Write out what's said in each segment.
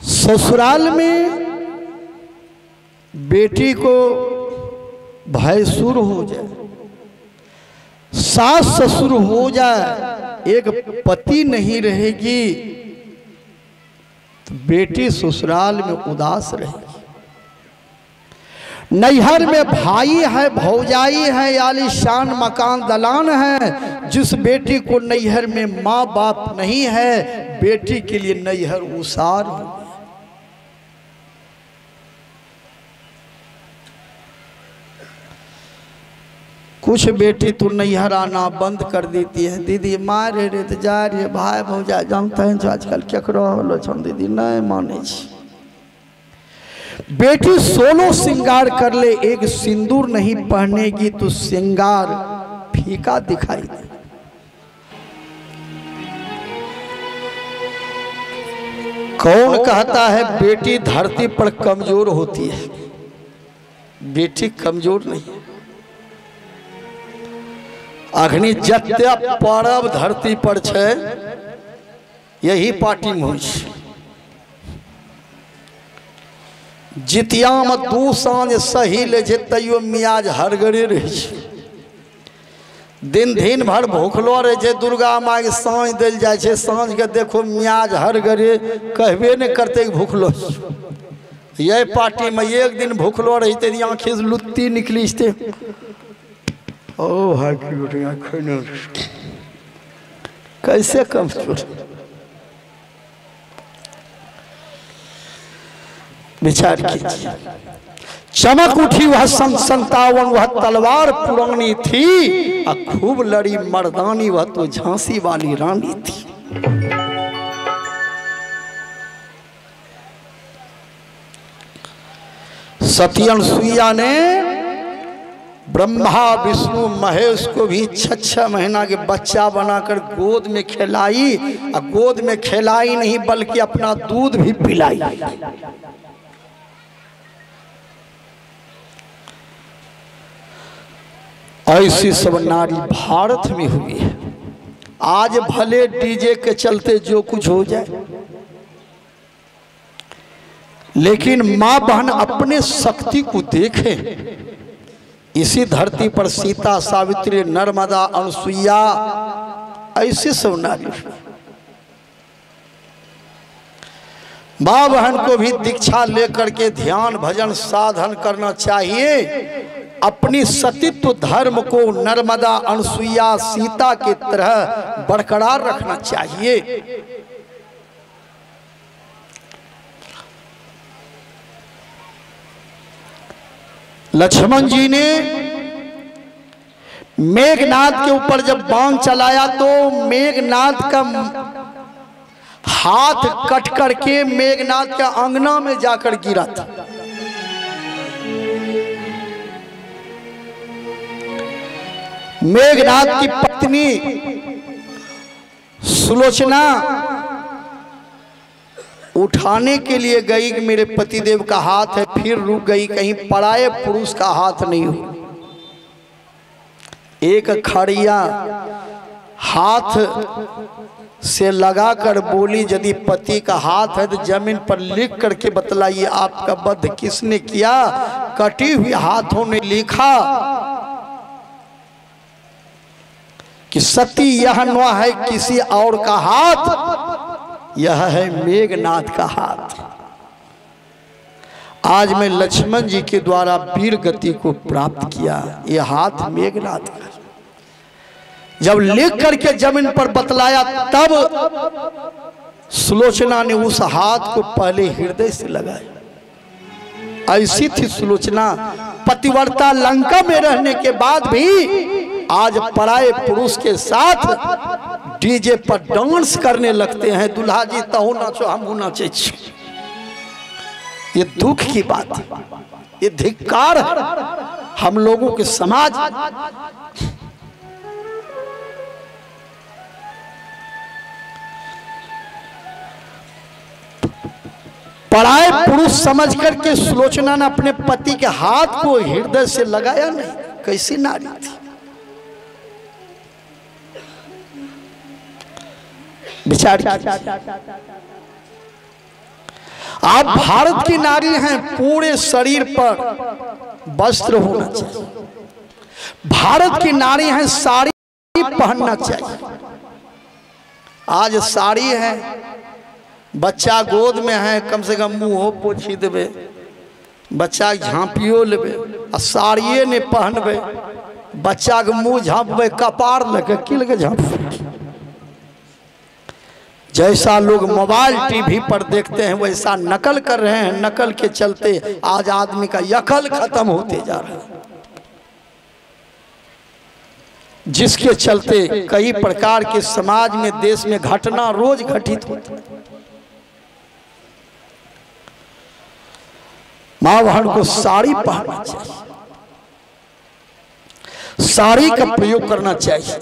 ससुराल में बेटी को भैंसुर हो जाए, सास ससुर हो जाए, एक पति नहीं रहेगी तो बेटी ससुराल में उदास रहेगी। नैहर में भाई है, भौजाई है, आलीशान मकान दलान है। जिस बेटी को नैहर में माँ बाप नहीं है, बेटी के लिए नैहर उसार हो गया। कुछ बेटी तो नैहर आना बंद कर देती है। दीदी मारे रे तो जा रही है, भाई भौजा जानते हैं आजकल केकरो होलो छन दीदी नहीं माने छी। बेटी 16 श्रृंगार कर ले, एक सिंदूर नहीं पहनेगी तो श्रृंगार फीका दिखाई दे। कौन कहता है बेटी धरती पर कमजोर होती है? बेटी कमजोर नहीं है। अखनी जत्या पर्व धरती पर छे, यही पार्टी में होई। जितिया में 2 साँझ सही ले जे तैयो मियाज हरगरे रहे छे। दिन दिन भर भूखलो रहे छे, दुर्गा माँ के साँझ दिल जाए छे, साँझ के देखो मियाज हरगरे, कहबे नहीं करते भूखलो। यही पार्टी में एक दिन भूखलो रही तेरी आँखें से लुत्ती निकली थे। ओ हाय कैसे कमजोर विचार कीजिए। चमक उठी वह 57 वह तलवार पुरानी थी, और खूब लड़ी मर्दानी वह तो झांसी वाली रानी थी। सती अनुसुईया ने ब्रह्मा विष्णु महेश को भी 6 महीना के बच्चा बनाकर गोद में खिलाई, और गोद में खिलाई नहीं बल्कि अपना दूध भी पिलाई। ऐसी सब नारी भारत में हुई है। आज भले डीजे के चलते जो कुछ हो जाए, लेकिन मां बहन अपने शक्ति को देखें। इसी धरती पर सीता, सावित्री, नर्मदा, अनुसुईया, ऐसे सब नारी। मां बहन को भी दीक्षा लेकर के ध्यान भजन साधन करना चाहिए। अपनी सतीत्व धर्म को नर्मदा, अनुसुईया, सीता की तरह बरकरार रखना चाहिए। लक्ष्मण जी ने मेघनाद के ऊपर जब बाण चलाया तो मेघनाद का हाथ कट करके मेघनाद के अंगना में जाकर गिरा था। मेघनाद की पत्नी सुलोचना उठाने के लिए गई कि मेरे पतिदेव का हाथ है, फिर रुक गई, कहीं पराये पुरुष का हाथ नहीं हो। एक खड़िया हाथ से लगाकर बोली, यदि पति का हाथ है तो जमीन पर लिख करके बतलाइए आपका वध किसने किया। कटी हुई हाथों ने लिखा कि सती यह न है किसी और का हाथ, यह है मेघनाद का हाथ। आज मैं लक्ष्मण जी के द्वारा वीर गति को प्राप्त किया, यह हाथ मेघनाद का। जब लिख करके जमीन पर बतलाया तब सुलोचना ने उस हाथ को पहले हृदय से लगाया। ऐसी थी सुलोचना, पतिव्रता, लंका में रहने के बाद भी आज पराये पुरुष के साथ डीजे पर डांस करने लगते हैं। दुल्हा जी तहु नाचो हम नाचे। ये दुख की बात है, ये धिक्कार है हम लोगों के समाज। पराये पुरुष समझ करके सुलोचना ने अपने पति के हाथ को हृदय से लगाया नहीं। कैसी नारी थी। विचार आप भारत की नारी हैं, पूरे शरीर पर वस्त्र होना चाहिए। भारत की नारी हैं, साड़ी पहनना चाहिए। आज साड़ी है, बच्चा गोद में है, कम से कम मुँह पोछी देवे, बच्चा झाँपियो लेवे, आ साड़िए ने पहनबे, बच्चा के मुँह झाँपबे, कपार लगे की लगे झाँप। जैसा लोग मोबाइल टीवी पर देखते हैं वैसा नकल कर रहे हैं। नकल के चलते आज आदमी का यकल खत्म होते जा रहा है, जिसके चलते कई प्रकार के समाज में, देश में घटना रोज घटित होती है। माँ बहन को साड़ी पहनना चाहिए, साड़ी का प्रयोग करना चाहिए।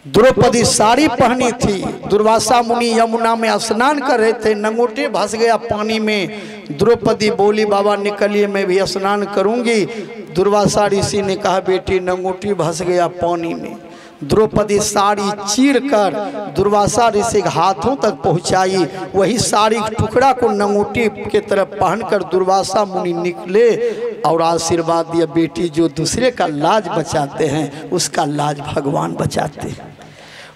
द्रौपदी साड़ी पहनी थी। दुर्वासा मुनि यमुना में स्नान कर रहे थे, नंगोटे भस गया पानी में। द्रौपदी बोली बाबा निकलिए मैं भी स्नान करूंगी। दुर्वासा ऋषि ने कहा बेटी नंगोटी भस गया पानी में। द्रौपदी साड़ी चीर कर दुर्वासा ऋषि के हाथों तक पहुंचाई। वही साड़ी टुकड़ा को नंगोटी के तरफ पहनकर दुर्वासा मुनि निकले और आशीर्वाद दिया, बेटी जो दूसरे का लाज बचाते हैं उसका लाज भगवान बचाते हैं।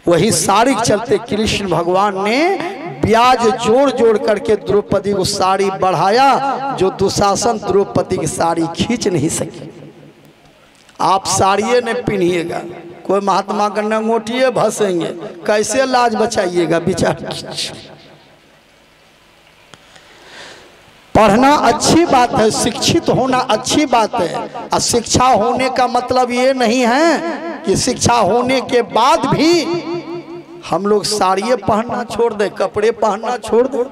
वही साड़ी के चलते कृष्ण भगवान ने ब्याज जोड़ जोड़ करके द्रौपदी को साड़ी बढ़ाया, जो दुशासन द्रौपदी की साड़ी खींच नहीं सकी। आप साड़िए ने पहनिएगा, कोई महात्मा का नंगोटिए भसेंगे, कैसे लाज बचाइएगा विचार। पढ़ना अच्छी बात है, शिक्षित होना अच्छी बात है। और शिक्षा होने का मतलब ये नहीं है कि शिक्षा होने के बाद भी हम लोग साड़ियाँ पहनना छोड़ दें, कपड़े पहनना छोड़ दें।